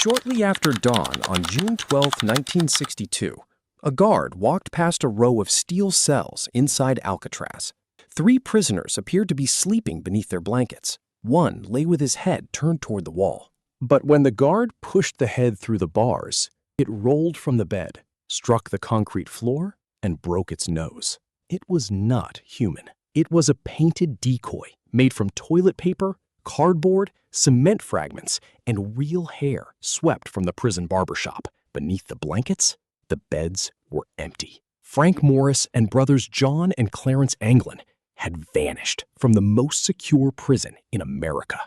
Shortly after dawn on June 12, 1962, a guard walked past a row of steel cells inside Alcatraz. 3 prisoners appeared to be sleeping beneath their blankets. One lay with his head turned toward the wall. But when the guard pushed the head through the bars, it rolled from the bed, struck the concrete floor, and broke its nose. It was not human. It was a painted decoy made from toilet paper, cardboard, cement fragments, and real hair swept from the prison barbershop. Beneath the blankets, the beds were empty. Frank Morris and brothers John and Clarence Anglin had vanished from the most secure prison in America.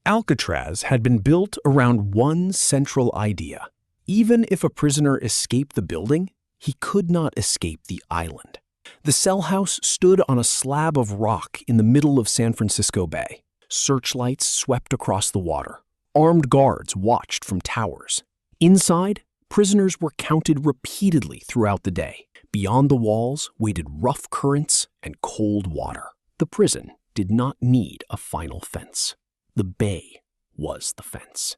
Alcatraz had been built around one central idea. Even if a prisoner escaped the building, he could not escape the island. The cell house stood on a slab of rock in the middle of San Francisco Bay. Searchlights swept across the water. Armed guards watched from towers. Inside, prisoners were counted repeatedly throughout the day. Beyond the walls waited rough currents and cold water. The prison did not need a final fence. The bay was the fence.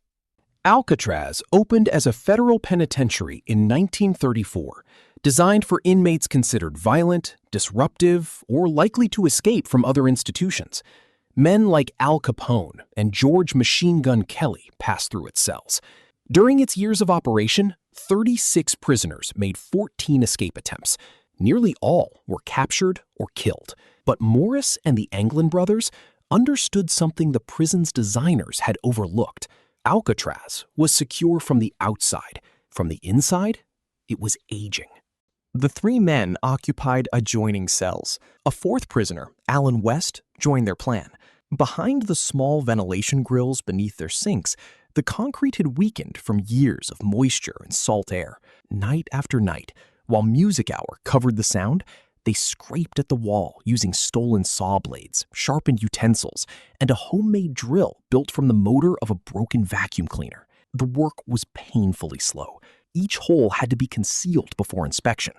Alcatraz opened as a federal penitentiary in 1934, designed for inmates considered violent, disruptive, or likely to escape from other institutions. Men like Al Capone and George Machine Gun Kelly passed through its cells. During its years of operation, 36 prisoners made 14 escape attempts. Nearly all were captured or killed. But Morris and the Anglin brothers understood something the prison's designers had overlooked. Alcatraz was secure from the outside. From the inside, it was aging. The 3 men occupied adjoining cells. A 4th prisoner, Alan West, joined their plan. Behind the small ventilation grills beneath their sinks, the concrete had weakened from years of moisture and salt air. Night after night, while music hour covered the sound, they scraped at the wall using stolen saw blades, sharpened utensils, and a homemade drill built from the motor of a broken vacuum cleaner. The work was painfully slow. Each hole had to be concealed before inspection.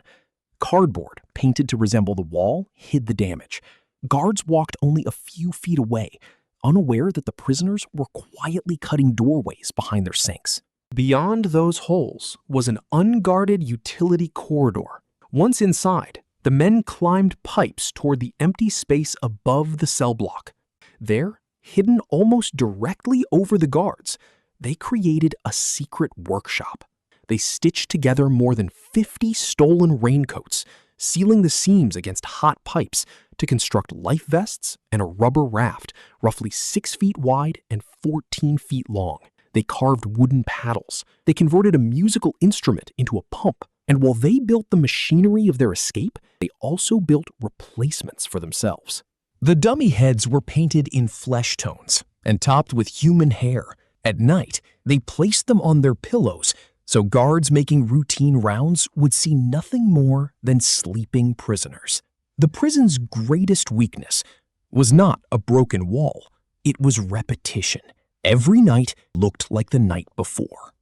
Cardboard, painted to resemble the wall, hid the damage. Guards walked only a few feet away, unaware that the prisoners were quietly cutting doorways behind their sinks. Beyond those holes was an unguarded utility corridor. Once inside, the men climbed pipes toward the empty space above the cell block. There, hidden almost directly over the guards, they created a secret workshop. They stitched together more than 50 stolen raincoats, sealing the seams against hot pipes to construct life vests and a rubber raft roughly 6 feet wide and 14 feet long. They carved wooden paddles. They converted a musical instrument into a pump. And while they built the machinery of their escape, they also built replacements for themselves. The dummy heads were painted in flesh tones and topped with human hair. At night, they placed them on their pillows so guards making routine rounds would see nothing more than sleeping prisoners. The prison's greatest weakness was not a broken wall. It was repetition. Every night looked like the night before.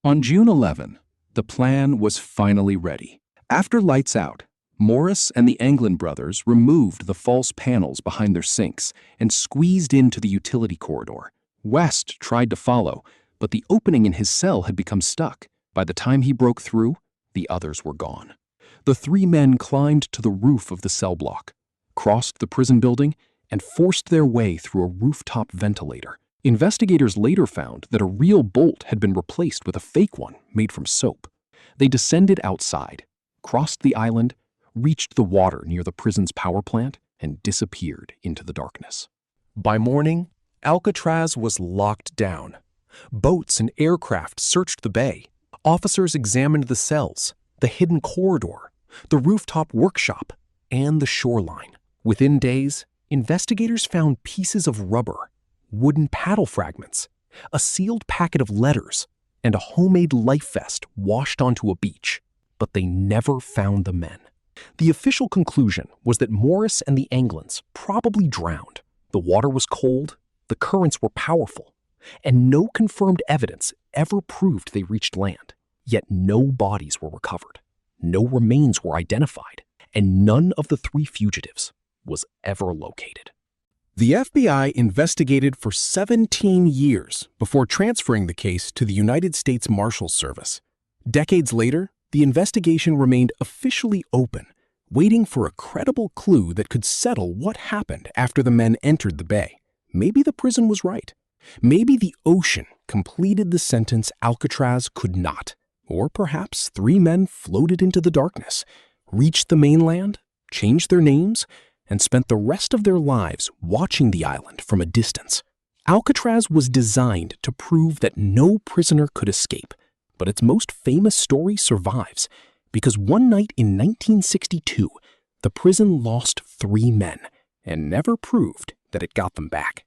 On June 11, the plan was finally ready. After lights out, Morris and the Anglin brothers removed the false panels behind their sinks and squeezed into the utility corridor. West tried to follow, but the opening in his cell had become stuck. By the time he broke through, the others were gone. The 3 men climbed to the roof of the cell block, crossed the prison building, and forced their way through a rooftop ventilator. Investigators later found that a real bolt had been replaced with a fake one made from soap. They descended outside, crossed the island, reached the water near the prison's power plant, and disappeared into the darkness. By morning, Alcatraz was locked down. Boats and aircraft searched the bay. Officers examined the cells, the hidden corridor, the rooftop workshop, and the shoreline. Within days, investigators found pieces of rubber, wooden paddle fragments, a sealed packet of letters, and a homemade life vest washed onto a beach. But they never found the men. The official conclusion was that Morris and the Anglins probably drowned. The water was cold, the currents were powerful, and no confirmed evidence ever proved they reached land. Yet no bodies were recovered, no remains were identified, and none of the 3 fugitives was ever located. The FBI investigated for 17 years before transferring the case to the United States Marshals Service. Decades later, the investigation remained officially open, waiting for a credible clue that could settle what happened after the men entered the bay. Maybe the prison was right. Maybe the ocean completed the sentence Alcatraz could not. Or perhaps 3 men floated into the darkness, reached the mainland, changed their names, and spent the rest of their lives watching the island from a distance. Alcatraz was designed to prove that no prisoner could escape, but its most famous story survives because one night in 1962, the prison lost 3 men and never proved that it got them back.